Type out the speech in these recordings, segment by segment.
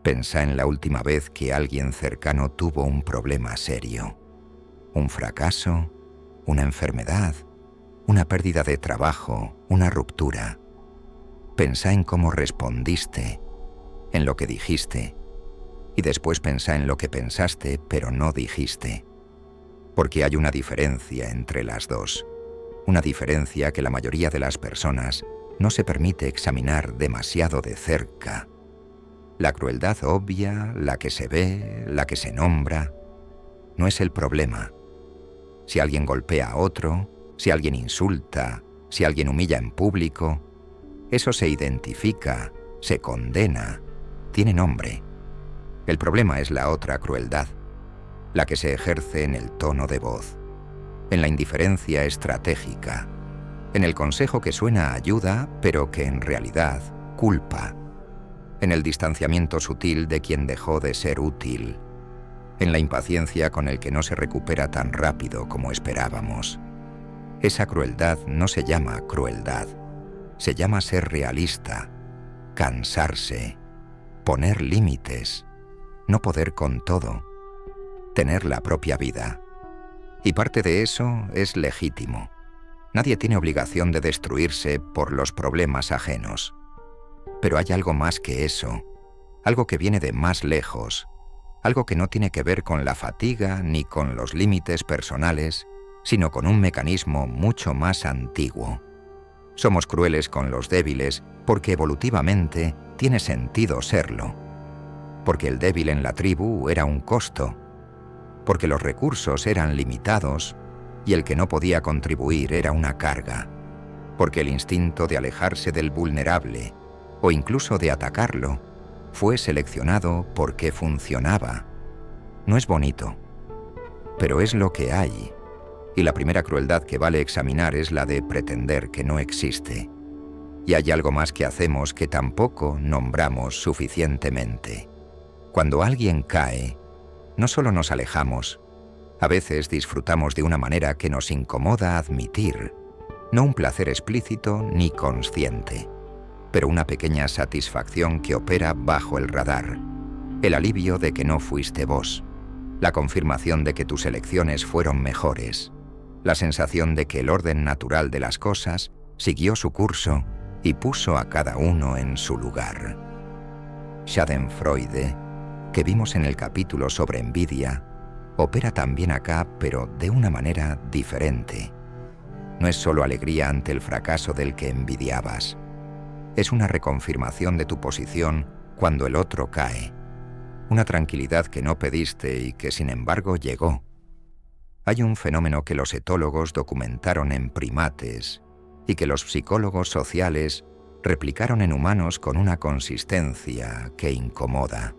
Pensá en la última vez que alguien cercano tuvo un problema serio. Un fracaso, una enfermedad, una pérdida de trabajo, una ruptura. Pensá en cómo respondiste, en lo que dijiste, y después pensá en lo que pensaste pero no dijiste. Porque hay una diferencia entre las dos. Una diferencia que la mayoría de las personas no se permite examinar demasiado de cerca. La crueldad obvia, la que se ve, la que se nombra, no es el problema. Si alguien golpea a otro, si alguien insulta, si alguien humilla en público, eso se identifica, se condena, tiene nombre. El problema es la otra crueldad, la que se ejerce en el tono de voz, en la indiferencia estratégica, en el consejo que suena a ayuda, pero que en realidad culpa, en el distanciamiento sutil de quien dejó de ser útil, en la impaciencia con el que no se recupera tan rápido como esperábamos. Esa crueldad no se llama crueldad, se llama ser realista, cansarse, poner límites, no poder con todo, tener la propia vida. Y parte de eso es legítimo. Nadie tiene obligación de destruirse por los problemas ajenos. Pero hay algo más que eso, algo que viene de más lejos, algo que no tiene que ver con la fatiga ni con los límites personales, sino con un mecanismo mucho más antiguo. Somos crueles con los débiles porque evolutivamente tiene sentido serlo, porque el débil en la tribu era un costo, porque los recursos eran limitados y el que no podía contribuir era una carga, porque el instinto de alejarse del vulnerable o incluso de atacarlo fue seleccionado porque funcionaba. No es bonito, pero es lo que hay, y la primera crueldad que vale examinar es la de pretender que no existe. Y hay algo más que hacemos que tampoco nombramos suficientemente. Cuando alguien cae, no solo nos alejamos, a veces disfrutamos de una manera que nos incomoda admitir, no un placer explícito ni consciente, pero una pequeña satisfacción que opera bajo el radar, el alivio de que no fuiste vos, la confirmación de que tus elecciones fueron mejores, la sensación de que el orden natural de las cosas siguió su curso y puso a cada uno en su lugar. Schadenfreude, que vimos en el capítulo sobre envidia, opera también acá, pero de una manera diferente. No es solo alegría ante el fracaso del que envidiabas. Es una reconfirmación de tu posición cuando el otro cae. Una tranquilidad que no pediste y que sin embargo llegó. Hay un fenómeno que los etólogos documentaron en primates y que los psicólogos sociales replicaron en humanos con una consistencia que incomoda.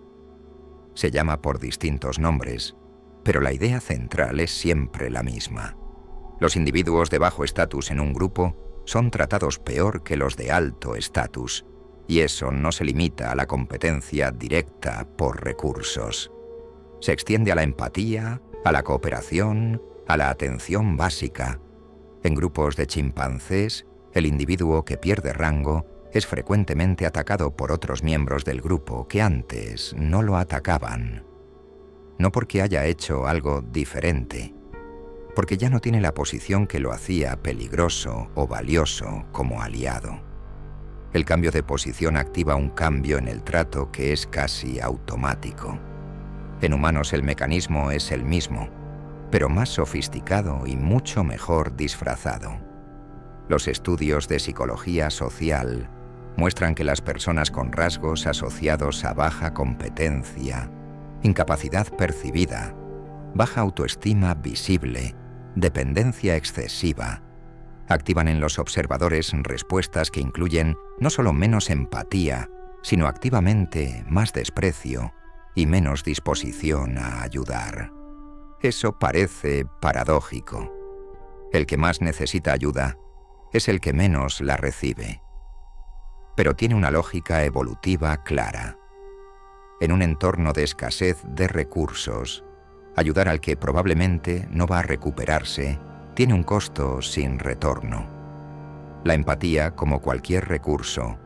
Se llama por distintos nombres, pero la idea central es siempre la misma. Los individuos de bajo estatus en un grupo son tratados peor que los de alto estatus, y eso no se limita a la competencia directa por recursos. Se extiende a la empatía, a la cooperación, a la atención básica. En grupos de chimpancés, el individuo que pierde rango es frecuentemente atacado por otros miembros del grupo que antes no lo atacaban. No porque haya hecho algo diferente, porque ya no tiene la posición que lo hacía peligroso o valioso como aliado. El cambio de posición activa un cambio en el trato que es casi automático. En humanos el mecanismo es el mismo, pero más sofisticado y mucho mejor disfrazado. Los estudios de psicología social muestran que las personas con rasgos asociados a baja competencia, incapacidad percibida, baja autoestima visible, dependencia excesiva, activan en los observadores respuestas que incluyen no solo menos empatía, sino activamente más desprecio y menos disposición a ayudar. Eso parece paradójico. El que más necesita ayuda es el que menos la recibe. Pero tiene una lógica evolutiva clara. En un entorno de escasez de recursos, ayudar al que probablemente no va a recuperarse tiene un costo sin retorno. La empatía, como cualquier recurso,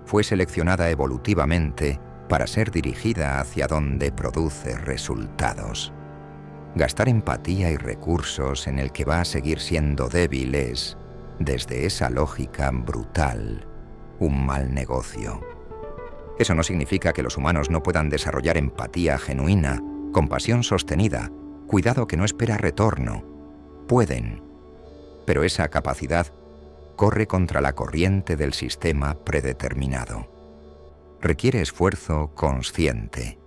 fue seleccionada evolutivamente para ser dirigida hacia donde produce resultados. Gastar empatía y recursos en el que va a seguir siendo débil es, desde esa lógica brutal, un mal negocio. Eso no significa que los humanos no puedan desarrollar empatía genuina, compasión sostenida, cuidado que no espera retorno. Pueden, pero esa capacidad corre contra la corriente del sistema predeterminado. Requiere esfuerzo consciente.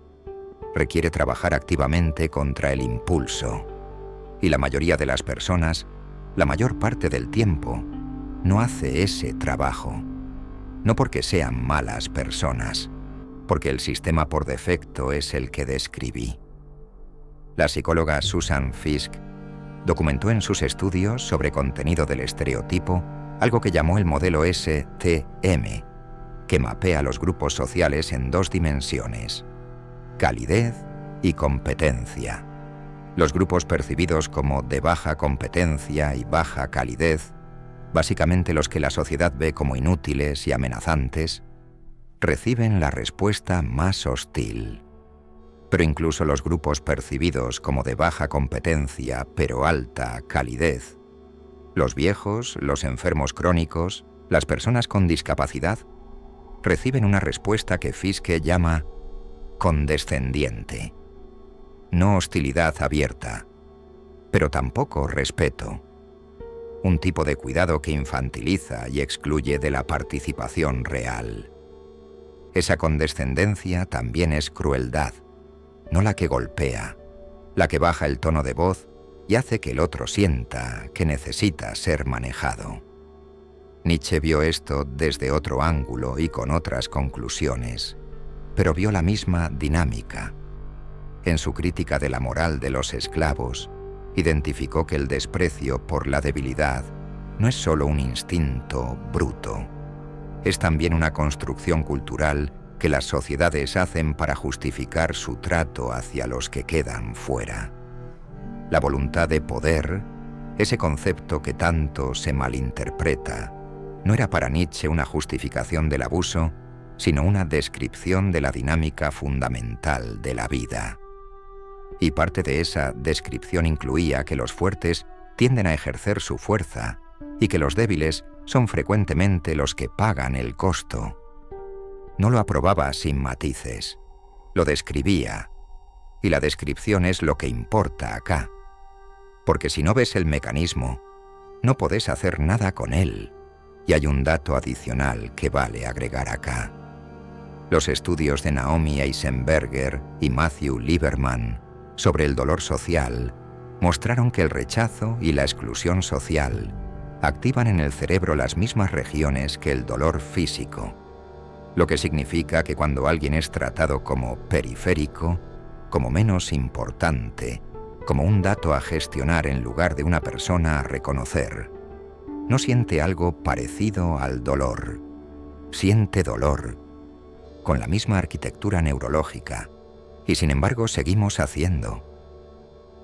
Requiere trabajar activamente contra el impulso. Y la mayoría de las personas, la mayor parte del tiempo, no hace ese trabajo. No porque sean malas personas, porque el sistema por defecto es el que describí. La psicóloga Susan Fiske documentó en sus estudios sobre contenido del estereotipo algo que llamó el modelo STM, que mapea los grupos sociales en 2 dimensiones: calidez y competencia. Los grupos percibidos como de baja competencia y baja calidez, básicamente los que la sociedad ve como inútiles y amenazantes, reciben la respuesta más hostil. Pero incluso los grupos percibidos como de baja competencia pero alta calidez, los viejos, los enfermos crónicos, las personas con discapacidad, reciben una respuesta que Fiske llama condescendiente. No hostilidad abierta, pero tampoco respeto. Un tipo de cuidado que infantiliza y excluye de la participación real. Esa condescendencia también es crueldad, no la que golpea, la que baja el tono de voz y hace que el otro sienta que necesita ser manejado. Nietzsche vio esto desde otro ángulo y con otras conclusiones, pero vio la misma dinámica. En su crítica de la moral de los esclavos, identificó que el desprecio por la debilidad no es solo un instinto bruto, es también una construcción cultural que las sociedades hacen para justificar su trato hacia los que quedan fuera. La voluntad de poder, ese concepto que tanto se malinterpreta, no era para Nietzsche una justificación del abuso, sino una descripción de la dinámica fundamental de la vida. Y parte de esa descripción incluía que los fuertes tienden a ejercer su fuerza y que los débiles son frecuentemente los que pagan el costo. No lo aprobaba sin matices, lo describía, y la descripción es lo que importa acá. Porque si no ves el mecanismo, no podés hacer nada con él, y hay un dato adicional que vale agregar acá. Los estudios de Naomi Eisenberger y Matthew Lieberman sobre el dolor social mostraron que el rechazo y la exclusión social activan en el cerebro las mismas regiones que el dolor físico, lo que significa que cuando alguien es tratado como periférico, como menos importante, como un dato a gestionar en lugar de una persona a reconocer, no siente algo parecido al dolor, siente dolor, con la misma arquitectura neurológica, y sin embargo seguimos haciendo,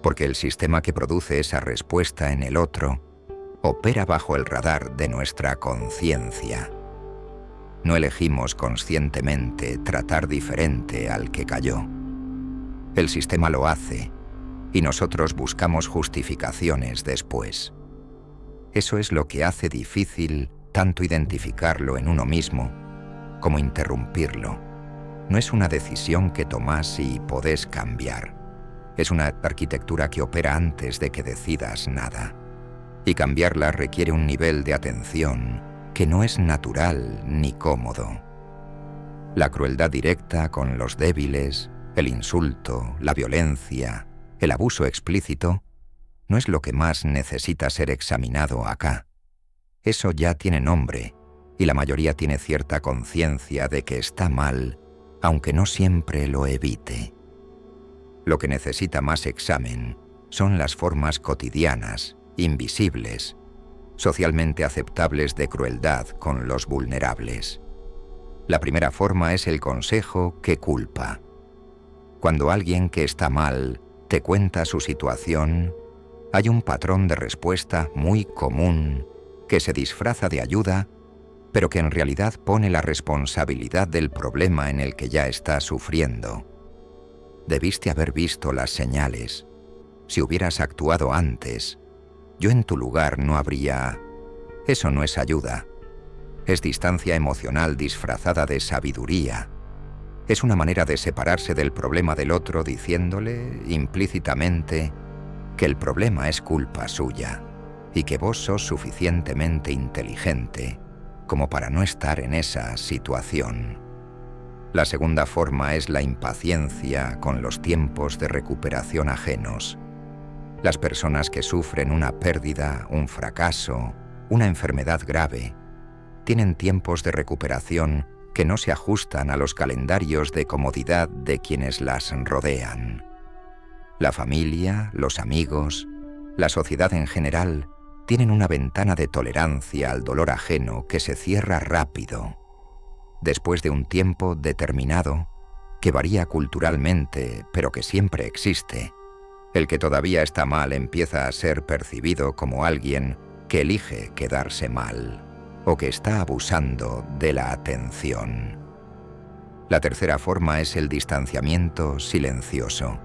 porque el sistema que produce esa respuesta en el otro opera bajo el radar de nuestra conciencia. No elegimos conscientemente tratar diferente al que cayó. El sistema lo hace, y nosotros buscamos justificaciones después. Eso es lo que hace difícil tanto identificarlo en uno mismo como interrumpirlo. No es una decisión que tomás y podés cambiar. Es una arquitectura que opera antes de que decidas nada. Y cambiarla requiere un nivel de atención que no es natural ni cómodo. La crueldad directa con los débiles, el insulto, la violencia, el abuso explícito, no es lo que más necesita ser examinado acá. Eso ya tiene nombre, y la mayoría tiene cierta conciencia de que está mal, aunque no siempre lo evite. Lo que necesita más examen son las formas cotidianas, invisibles, socialmente aceptables de crueldad con los vulnerables. La primera forma es el consejo que culpa. Cuando alguien que está mal te cuenta su situación, hay un patrón de respuesta muy común que se disfraza de ayuda pero que en realidad pone la responsabilidad del problema en el que ya está sufriendo. Debiste haber visto las señales. Si hubieras actuado antes, yo en tu lugar no habría... Eso no es ayuda. Es distancia emocional disfrazada de sabiduría. Es una manera de separarse del problema del otro diciéndole, implícitamente, que el problema es culpa suya y que vos sos suficientemente inteligente como para no estar en esa situación. La segunda forma es la impaciencia con los tiempos de recuperación ajenos. Las personas que sufren una pérdida, un fracaso, una enfermedad grave, tienen tiempos de recuperación que no se ajustan a los calendarios de comodidad de quienes las rodean. La familia, los amigos, la sociedad en general tienen una ventana de tolerancia al dolor ajeno que se cierra rápido, después de un tiempo determinado que varía culturalmente, pero que siempre existe. El que todavía está mal empieza a ser percibido como alguien que elige quedarse mal o que está abusando de la atención. La tercera forma es el distanciamiento silencioso.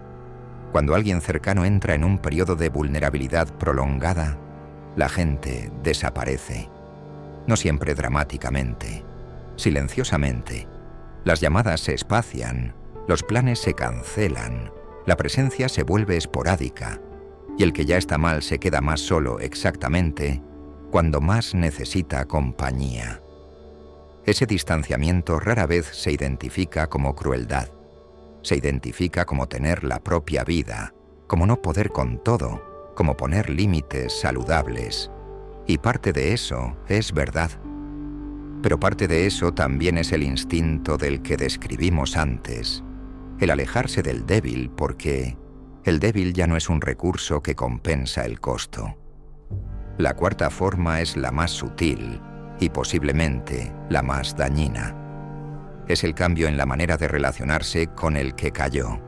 Cuando alguien cercano entra en un periodo de vulnerabilidad prolongada, la gente desaparece. No siempre dramáticamente, silenciosamente. Las llamadas se espacian, los planes se cancelan, la presencia se vuelve esporádica, y el que ya está mal se queda más solo exactamente cuando más necesita compañía. Ese distanciamiento rara vez se identifica como crueldad. Se identifica como tener la propia vida, como no poder con todo, como poner límites saludables. Y parte de eso es verdad. Pero parte de eso también es el instinto del que describimos antes, el alejarse del débil porque el débil ya no es un recurso que compensa el costo. La cuarta forma es la más sutil y posiblemente la más dañina. Es el cambio en la manera de relacionarse con el que cayó.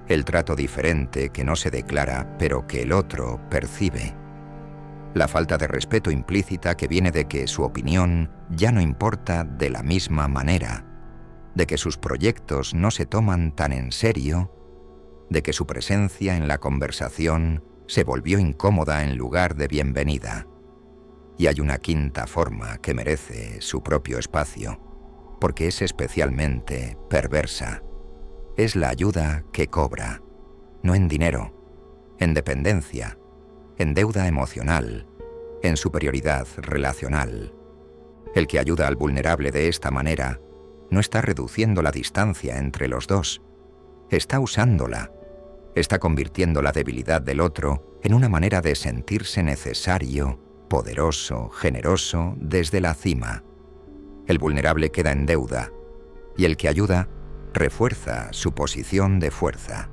El trato diferente que no se declara pero que el otro percibe. La falta de respeto implícita que viene de que su opinión ya no importa de la misma manera, de que sus proyectos no se toman tan en serio, de que su presencia en la conversación se volvió incómoda en lugar de bienvenida. Y hay una quinta forma que merece su propio espacio, porque es especialmente perversa. Es la ayuda que cobra, no en dinero, en dependencia, en deuda emocional, en superioridad relacional. El que ayuda al vulnerable de esta manera no está reduciendo la distancia entre los dos, está usándola, está convirtiendo la debilidad del otro en una manera de sentirse necesario, poderoso, generoso desde la cima. El vulnerable queda en deuda y el que ayuda refuerza su posición de fuerza.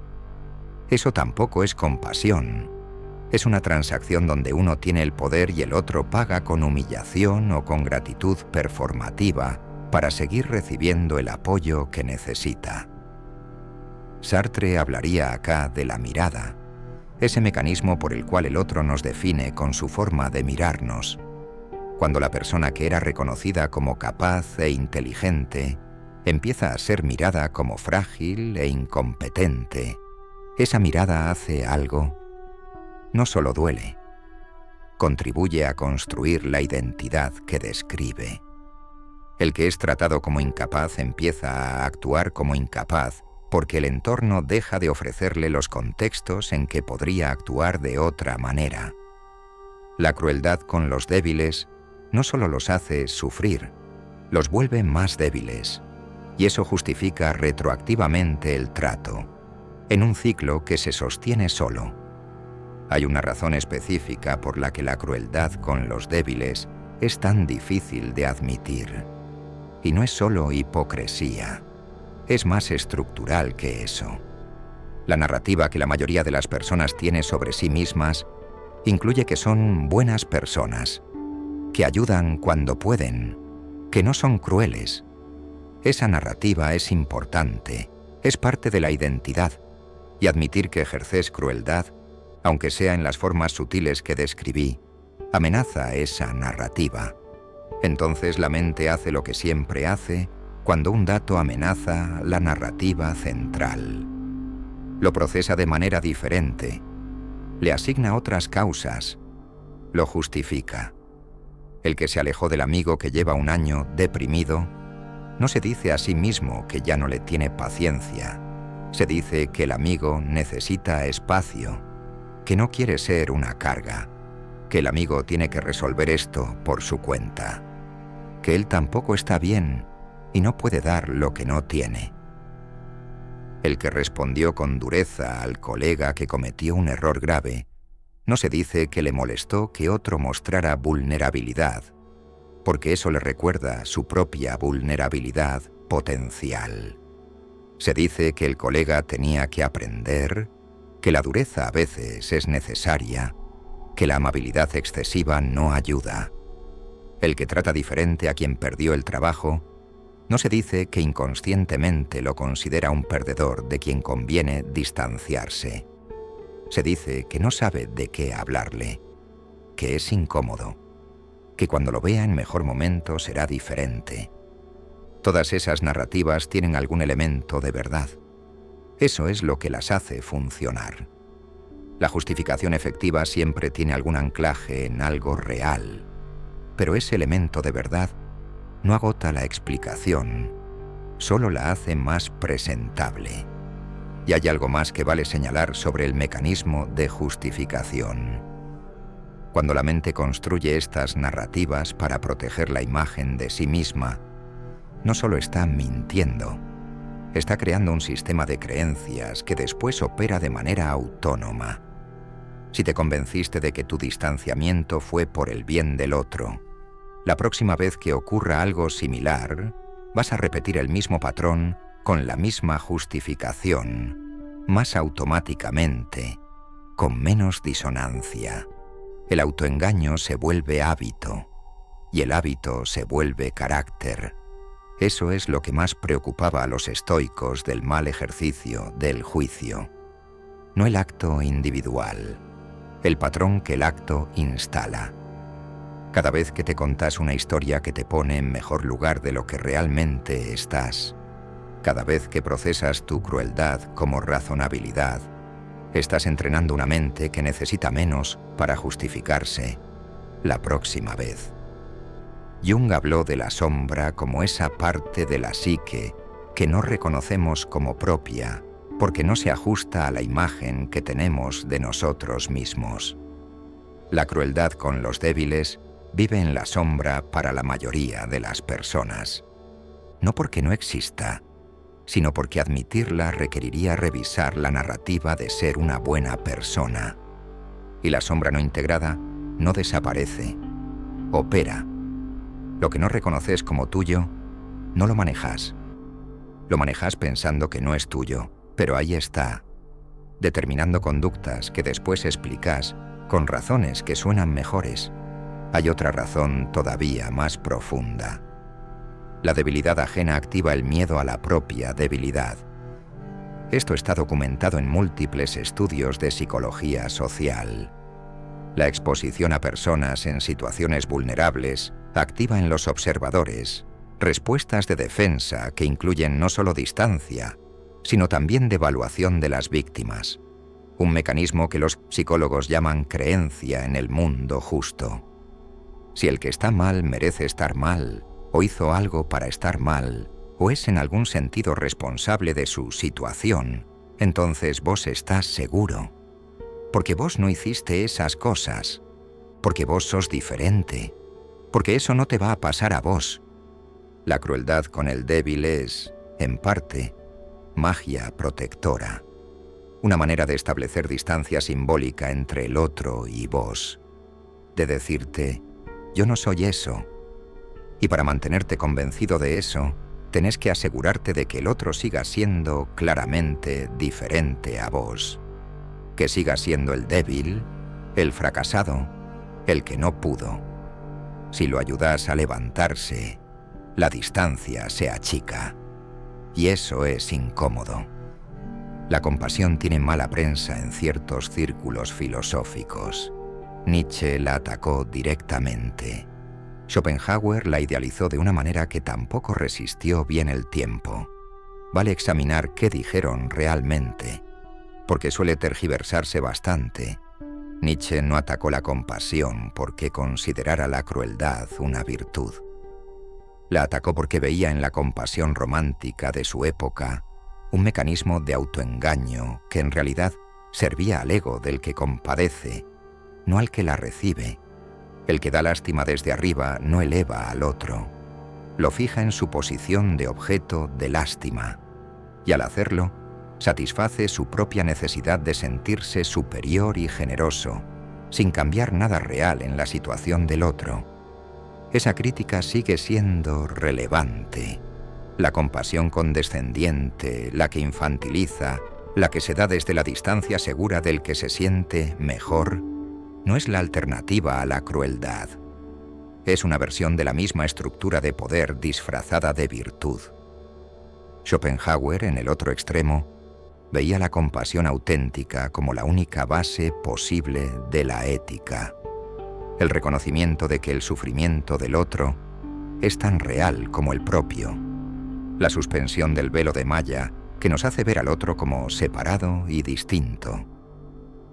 Eso tampoco es compasión. Es una transacción donde uno tiene el poder y el otro paga con humillación o con gratitud performativa para seguir recibiendo el apoyo que necesita. Sartre hablaría acá de la mirada, ese mecanismo por el cual el otro nos define con su forma de mirarnos. Cuando la persona que era reconocida como capaz e inteligente empieza a ser mirada como frágil e incompetente, esa mirada hace algo. No solo duele, contribuye a construir la identidad que describe. El que es tratado como incapaz empieza a actuar como incapaz porque el entorno deja de ofrecerle los contextos en que podría actuar de otra manera. La crueldad con los débiles no solo los hace sufrir, los vuelve más débiles, y eso justifica retroactivamente el trato, en un ciclo que se sostiene solo. Hay una razón específica por la que la crueldad con los débiles es tan difícil de admitir. Y no es solo hipocresía, es más estructural que eso. La narrativa que la mayoría de las personas tiene sobre sí mismas incluye que son buenas personas, que ayudan cuando pueden, que no son crueles. Esa narrativa es importante, es parte de la identidad, y admitir que ejerces crueldad, aunque sea en las formas sutiles que describí, amenaza esa narrativa. Entonces la mente hace lo que siempre hace cuando un dato amenaza la narrativa central. Lo procesa de manera diferente, le asigna otras causas, lo justifica. El que se alejó del amigo que lleva un año deprimido, no se dice a sí mismo que ya no le tiene paciencia. Se dice que el amigo necesita espacio, que no quiere ser una carga, que el amigo tiene que resolver esto por su cuenta, que él tampoco está bien y no puede dar lo que no tiene. El que respondió con dureza al colega que cometió un error grave, no se dice que le molestó que otro mostrara vulnerabilidad, porque eso le recuerda su propia vulnerabilidad potencial. Se dice que el colega tenía que aprender, que la dureza a veces es necesaria, que la amabilidad excesiva no ayuda. El que trata diferente a quien perdió el trabajo, no se dice que inconscientemente lo considera un perdedor de quien conviene distanciarse. Se dice que no sabe de qué hablarle, que es incómodo, que cuando lo vea en mejor momento será diferente. Todas esas narrativas tienen algún elemento de verdad. Eso es lo que las hace funcionar. La justificación efectiva siempre tiene algún anclaje en algo real, pero ese elemento de verdad no agota la explicación, solo la hace más presentable. Y hay algo más que vale señalar sobre el mecanismo de justificación. Cuando la mente construye estas narrativas para proteger la imagen de sí misma, no solo está mintiendo, está creando un sistema de creencias que después opera de manera autónoma. Si te convenciste de que tu distanciamiento fue por el bien del otro, la próxima vez que ocurra algo similar, vas a repetir el mismo patrón con la misma justificación, más automáticamente, con menos disonancia. El autoengaño se vuelve hábito, y el hábito se vuelve carácter. Eso es lo que más preocupaba a los estoicos del mal ejercicio del juicio. No el acto individual, el patrón que el acto instala. Cada vez que te contás una historia que te pone en mejor lugar de lo que realmente estás, cada vez que procesas tu crueldad como razonabilidad, estás entrenando una mente que necesita menos para justificarse la próxima vez. Jung habló de la sombra como esa parte de la psique que no reconocemos como propia porque no se ajusta a la imagen que tenemos de nosotros mismos. La crueldad con los débiles vive en la sombra para la mayoría de las personas. No porque no exista, sino porque admitirla requeriría revisar la narrativa de ser una buena persona. Y la sombra no integrada no desaparece, opera. Lo que no reconoces como tuyo, no lo manejas. Lo manejas pensando que no es tuyo, pero ahí está, determinando conductas que después explicas con razones que suenan mejores. Hay otra razón todavía más profunda. La debilidad ajena activa el miedo a la propia debilidad. Esto está documentado en múltiples estudios de psicología social. La exposición a personas en situaciones vulnerables activa en los observadores respuestas de defensa que incluyen no solo distancia, sino también devaluación de las víctimas. Un mecanismo que los psicólogos llaman creencia en el mundo justo. Si el que está mal merece estar mal, o hizo algo para estar mal, o es en algún sentido responsable de su situación, entonces vos estás seguro. Porque vos no hiciste esas cosas, porque vos sos diferente, porque eso no te va a pasar a vos. La crueldad con el débil es, en parte, magia protectora. Una manera de establecer distancia simbólica entre el otro y vos. De decirte, yo no soy eso. Y para mantenerte convencido de eso, tenés que asegurarte de que el otro siga siendo claramente diferente a vos. Que siga siendo el débil, el fracasado, el que no pudo. Si lo ayudas a levantarse, la distancia se achica. Y eso es incómodo. La compasión tiene mala prensa en ciertos círculos filosóficos. Nietzsche la atacó directamente. Schopenhauer la idealizó de una manera que tampoco resistió bien el tiempo. Vale examinar qué dijeron realmente, porque suele tergiversarse bastante. Nietzsche no atacó la compasión porque considerara la crueldad una virtud. La atacó porque veía en la compasión romántica de su época un mecanismo de autoengaño que en realidad servía al ego del que compadece, no al que la recibe. El que da lástima desde arriba no eleva al otro, lo fija en su posición de objeto de lástima, y al hacerlo, satisface su propia necesidad de sentirse superior y generoso, sin cambiar nada real en la situación del otro. Esa crítica sigue siendo relevante. La compasión condescendiente, la que infantiliza, la que se da desde la distancia segura del que se siente mejor, no es la alternativa a la crueldad. Es una versión de la misma estructura de poder disfrazada de virtud. Schopenhauer, en el otro extremo, veía la compasión auténtica como la única base posible de la ética. El reconocimiento de que el sufrimiento del otro es tan real como el propio. La suspensión del velo de malla que nos hace ver al otro como separado y distinto.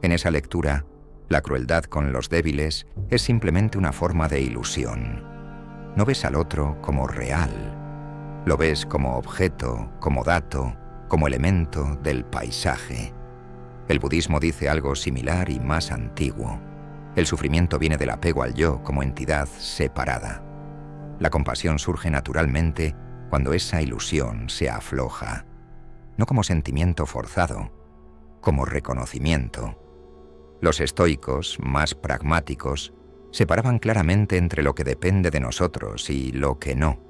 En esa lectura, la crueldad con los débiles es simplemente una forma de ilusión. No ves al otro como real. Lo ves como objeto, como dato, como elemento del paisaje. El budismo dice algo similar y más antiguo. El sufrimiento viene del apego al yo como entidad separada. La compasión surge naturalmente cuando esa ilusión se afloja. No como sentimiento forzado, como reconocimiento. Los estoicos, más pragmáticos, separaban claramente entre lo que depende de nosotros y lo que no.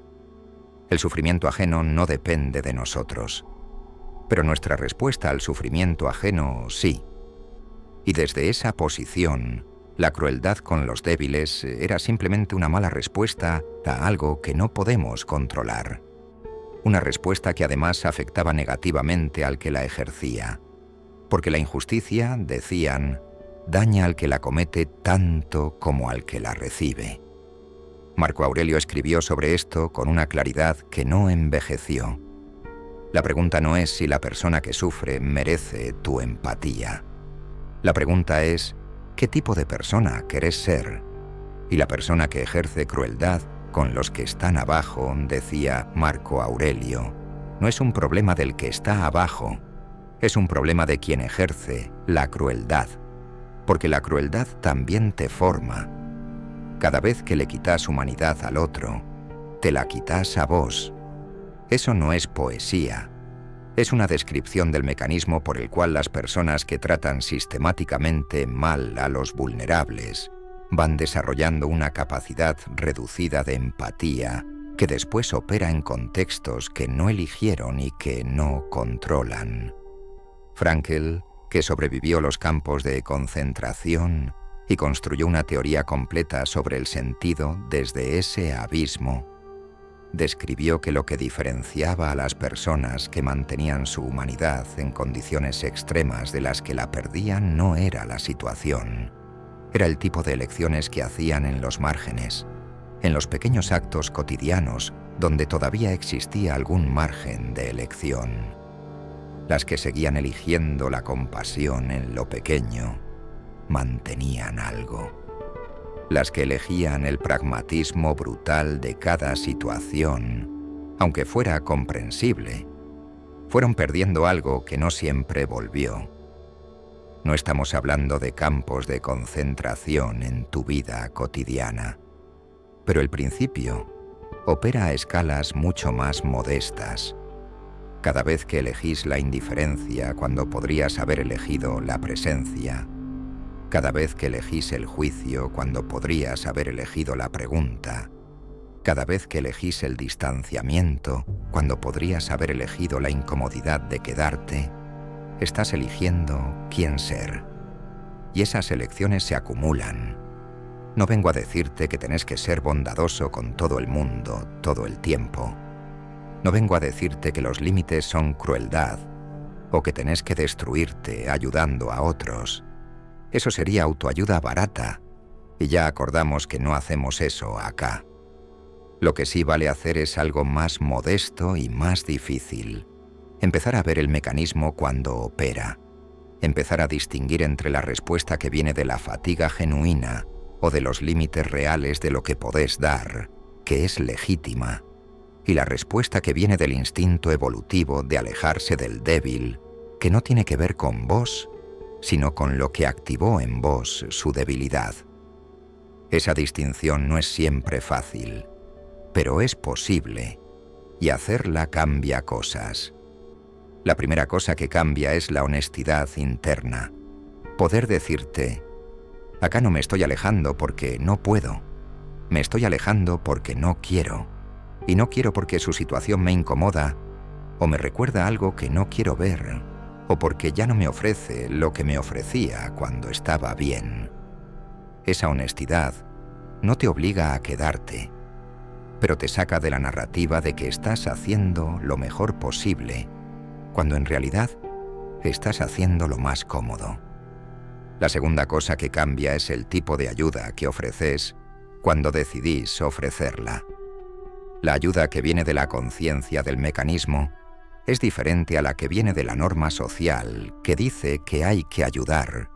El sufrimiento ajeno no depende de nosotros, pero nuestra respuesta al sufrimiento ajeno sí. Y desde esa posición, la crueldad con los débiles era simplemente una mala respuesta a algo que no podemos controlar. Una respuesta que además afectaba negativamente al que la ejercía. Porque la injusticia, decían, daña al que la comete tanto como al que la recibe. Marco Aurelio escribió sobre esto con una claridad que no envejeció. La pregunta no es si la persona que sufre merece tu empatía. La pregunta es, ¿qué tipo de persona querés ser? Y la persona que ejerce crueldad con los que están abajo, decía Marco Aurelio, no es un problema del que está abajo, es un problema de quien ejerce la crueldad. Porque la crueldad también te forma. Cada vez que le quitas humanidad al otro, te la quitas a vos. Eso no es poesía. Es una descripción del mecanismo por el cual las personas que tratan sistemáticamente mal a los vulnerables van desarrollando una capacidad reducida de empatía que después opera en contextos que no eligieron y que no controlan. Frankl, que sobrevivió los campos de concentración y construyó una teoría completa sobre el sentido desde ese abismo, describió que lo que diferenciaba a las personas que mantenían su humanidad en condiciones extremas de las que la perdían no era la situación, era el tipo de elecciones que hacían en los márgenes, en los pequeños actos cotidianos donde todavía existía algún margen de elección. Las que seguían eligiendo la compasión en lo pequeño mantenían algo. Las que elegían el pragmatismo brutal de cada situación, aunque fuera comprensible, fueron perdiendo algo que no siempre volvió. No estamos hablando de campos de concentración en tu vida cotidiana, pero el principio opera a escalas mucho más modestas. Cada vez que elegís la indiferencia cuando podrías haber elegido la presencia, cada vez que elegís el juicio cuando podrías haber elegido la pregunta, cada vez que elegís el distanciamiento cuando podrías haber elegido la incomodidad de quedarte, estás eligiendo quién ser. Y esas elecciones se acumulan. No vengo a decirte que tenés que ser bondadoso con todo el mundo, todo el tiempo. No vengo a decirte que los límites son crueldad o que tenés que destruirte ayudando a otros. Eso sería autoayuda barata, y ya acordamos que no hacemos eso acá. Lo que sí vale hacer es algo más modesto y más difícil. Empezar a ver el mecanismo cuando opera. Empezar a distinguir entre la respuesta que viene de la fatiga genuina o de los límites reales de lo que podés dar, que es legítima, y la respuesta que viene del instinto evolutivo de alejarse del débil, que no tiene que ver con vos, sino con lo que activó en vos su debilidad. Esa distinción no es siempre fácil, pero es posible, y hacerla cambia cosas. La primera cosa que cambia es la honestidad interna. Poder decirte, acá no me estoy alejando porque no puedo. Me estoy alejando porque no quiero. Y no quiero porque su situación me incomoda o me recuerda algo que no quiero ver, o porque ya no me ofrece lo que me ofrecía cuando estaba bien. Esa honestidad no te obliga a quedarte, pero te saca de la narrativa de que estás haciendo lo mejor posible, cuando en realidad estás haciendo lo más cómodo. La segunda cosa que cambia es el tipo de ayuda que ofreces cuando decidís ofrecerla. La ayuda que viene de la conciencia del mecanismo es diferente a la que viene de la norma social que dice que hay que ayudar.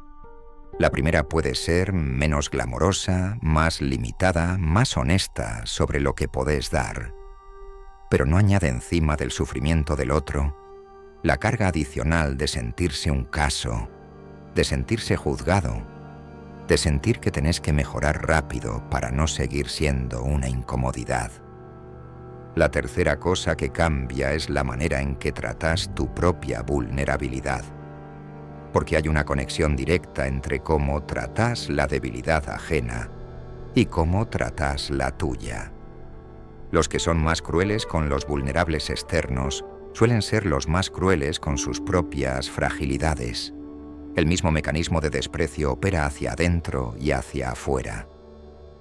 La primera puede ser menos glamorosa, más limitada, más honesta sobre lo que podés dar, pero no añade encima del sufrimiento del otro la carga adicional de sentirse un caso, de sentirse juzgado, de sentir que tenés que mejorar rápido para no seguir siendo una incomodidad. La tercera cosa que cambia es la manera en que tratás tu propia vulnerabilidad, porque hay una conexión directa entre cómo tratás la debilidad ajena y cómo tratás la tuya. Los que son más crueles con los vulnerables externos suelen ser los más crueles con sus propias fragilidades. El mismo mecanismo de desprecio opera hacia adentro y hacia afuera.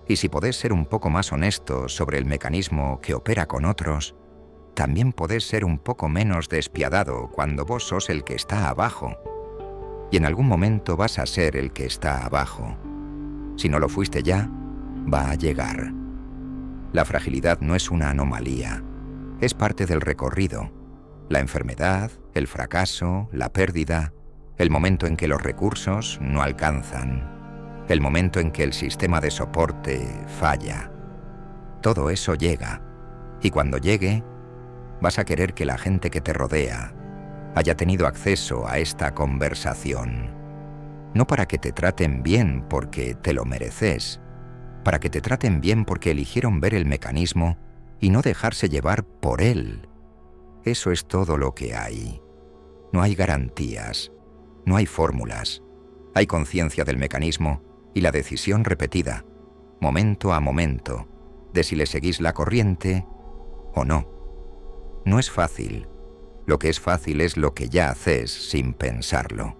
Y si podés ser un poco más honesto sobre el mecanismo que opera con otros, también podés ser un poco menos despiadado cuando vos sos el que está abajo. Y en algún momento vas a ser el que está abajo. Si no lo fuiste ya, va a llegar. La fragilidad no es una anomalía, es parte del recorrido. La enfermedad, el fracaso, la pérdida, el momento en que los recursos no alcanzan, el momento en que el sistema de soporte falla. Todo eso llega, y cuando llegue, vas a querer que la gente que te rodea haya tenido acceso a esta conversación. No para que te traten bien porque te lo mereces, para que te traten bien porque eligieron ver el mecanismo y no dejarse llevar por él. Eso es todo lo que hay. No hay garantías, no hay fórmulas. Hay conciencia del mecanismo y la decisión repetida, momento a momento, de si le seguís la corriente o no. No es fácil. Lo que es fácil es lo que ya haces sin pensarlo.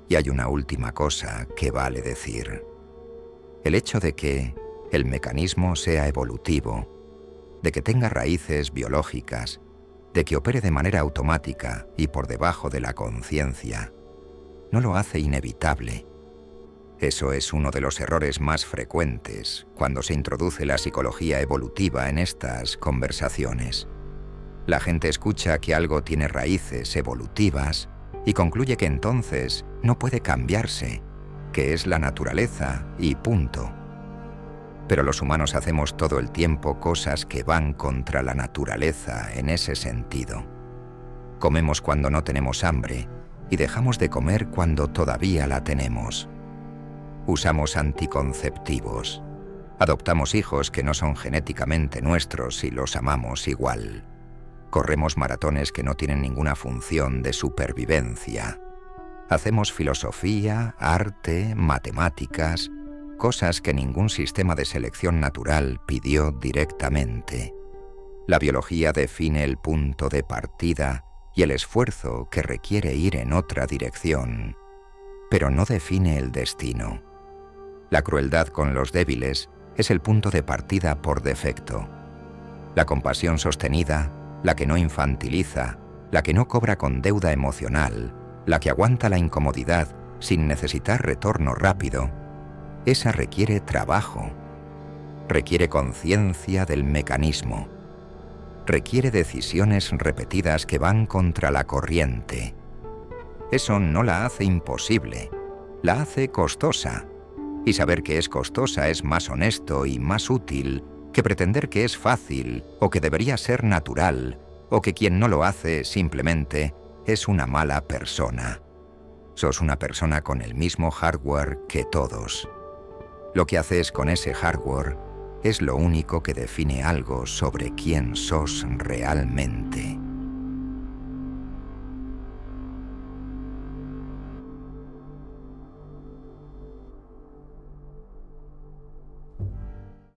Y hay una última cosa que vale decir. El hecho de que el mecanismo sea evolutivo, de que tenga raíces biológicas, de que opere de manera automática y por debajo de la conciencia, no lo hace inevitable. Eso es uno de los errores más frecuentes cuando se introduce la psicología evolutiva en estas conversaciones. La gente escucha que algo tiene raíces evolutivas y concluye que entonces no puede cambiarse, que es la naturaleza y punto. Pero los humanos hacemos todo el tiempo cosas que van contra la naturaleza en ese sentido. Comemos cuando no tenemos hambre y dejamos de comer cuando todavía la tenemos. Usamos anticonceptivos. Adoptamos hijos que no son genéticamente nuestros y los amamos igual. Corremos maratones que no tienen ninguna función de supervivencia. Hacemos filosofía, arte, matemáticas, cosas que ningún sistema de selección natural pidió directamente. La biología define el punto de partida y el esfuerzo que requiere ir en otra dirección, pero no define el destino. La crueldad con los débiles es el punto de partida por defecto. La compasión sostenida, la que no infantiliza, la que no cobra con deuda emocional, la que aguanta la incomodidad sin necesitar retorno rápido, esa requiere trabajo. Requiere conciencia del mecanismo. Requiere decisiones repetidas que van contra la corriente. Eso no la hace imposible, la hace costosa. Y saber que es costosa es más honesto y más útil que pretender que es fácil o que debería ser natural o que quien no lo hace simplemente es una mala persona. Sos una persona con el mismo hardware que todos. Lo que haces con ese hardware es lo único que define algo sobre quién sos realmente.